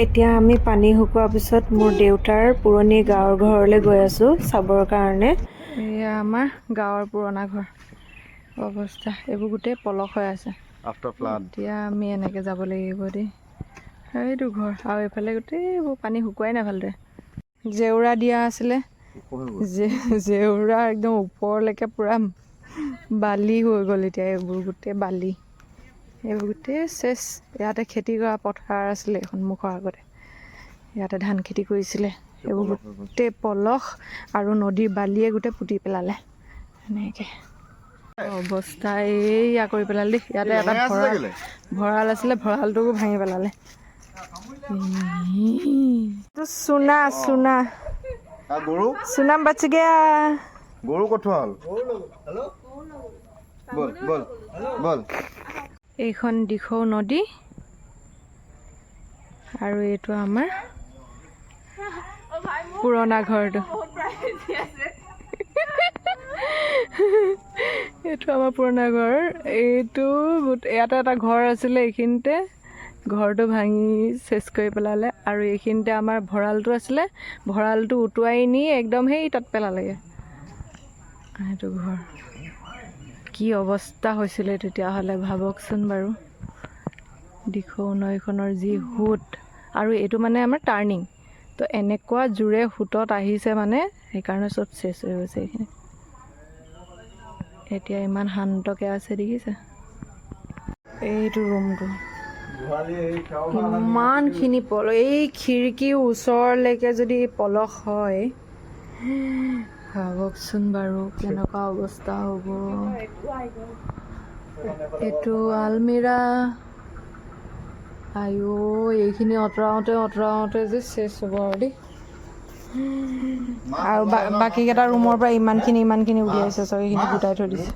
এতিয়া আমি পানী শুকোৱাৰ পিছত মোৰ দেউতাৰ পুৰণি গাঁৱৰ ঘৰলৈ গৈ আছোঁ চাবৰ কাৰণে। এয়া আমাৰ গাঁৱৰ পুৰণা ঘৰ অৱস্থা, এইবোৰ গোটেই পলস হৈ আছে। এতিয়া আমি এনেকৈ যাব লাগিব দেই, সেইটো ঘৰ। আৰু এইফালে গোটেইবোৰ পানী শুকুৱাই নাই ভালদৰে। জেওৰা দিয়া আছিলে, জেওৰা একদম ওপৰলৈকে পূৰা বালি হৈ গ'ল। এতিয়া এইবোৰ গোটেই বালি, এইবোৰ গোটেই চেচ। ইয়াতে খেতি কৰা পথাৰ আছিলে এখন মুখৰ আগতে, ইয়াতে ধান খেতি কৰিছিলে। এইবোৰ গোটেই পলস আৰু নদীৰ বালিয়ে গোটেই পুতি পেলালে এনেকৈ অৱস্থা। এইয়া কৰি পেলালে দেই। ইয়াতে এটা ভঁৰাল আছিলে, ভঁৰালটোকো ভাঙি পেলালে। চুনা চুনা চুনা বাচ গয়া। গৰু কঠোৱা হ'ল। বল বল বল। এইখন দিখৌ নদী আৰু এইটো আমাৰ পুৰণা ঘৰটো। এইটো আমাৰ পুৰণা ঘৰ। এইটো ইয়াতে এটা ঘৰ আছিলে, এইখিনিতে ঘৰটো ভাঙি চেচ কৰি পেলালে। আৰু এইখিনিতে আমাৰ ভঁৰালটো আছিলে, ভঁৰালটো উটুৱাই নি একদম সেই তাত পেলালেগৈ। সেইটো ঘৰ কি অৱস্থা হৈছিলে তেতিয়াহ'লে ভাবকচোন বাৰু। দিখৌ নৈখনৰ যি সোঁত, আৰু এইটো মানে আমাৰ টাৰ্ণিং, তো এনেকুৱা জোৰে সোঁতত আহিছে মানে, সেইকাৰণে চব চেচ হৈ গৈছে এইখিনি। এতিয়া ইমান শান্তকৈ আছে দেখিছে। এইটো ৰুমটো ইমানখিনি পলস, এই খিৰিকীৰ ওচৰলৈকে যদি পলস হয়, ভাবকচোন বাৰু কেনেকুৱা অৱস্থা হ'ব। এইটো আলমিৰা, আইঅ এইখিনি অঁতৰাওঁতে যে চেচ হ'ব আৰু দেই। আৰু বাকীকেইটা ৰুমৰ পৰা ইমানখিনি উলিয়াইছে, চব এইখিনি গোটাই থৈ দিছে।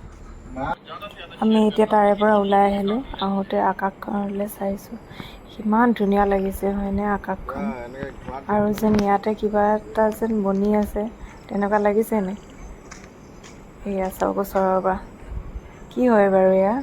আমি এতিয়া তাৰে পৰা ওলাই আহিলোঁ। আহোঁতে আকাশখনলৈ চাইছোঁ, কিমান ধুনীয়া লাগিছে হয়নে আকাশখন। আৰু যেন ইয়াতে কিবা এটা যেন বনি আছে তেনেকুৱা লাগিছে নে। এয়া চাওক ওচৰৰ পৰা, কি হয় বাৰু এয়া।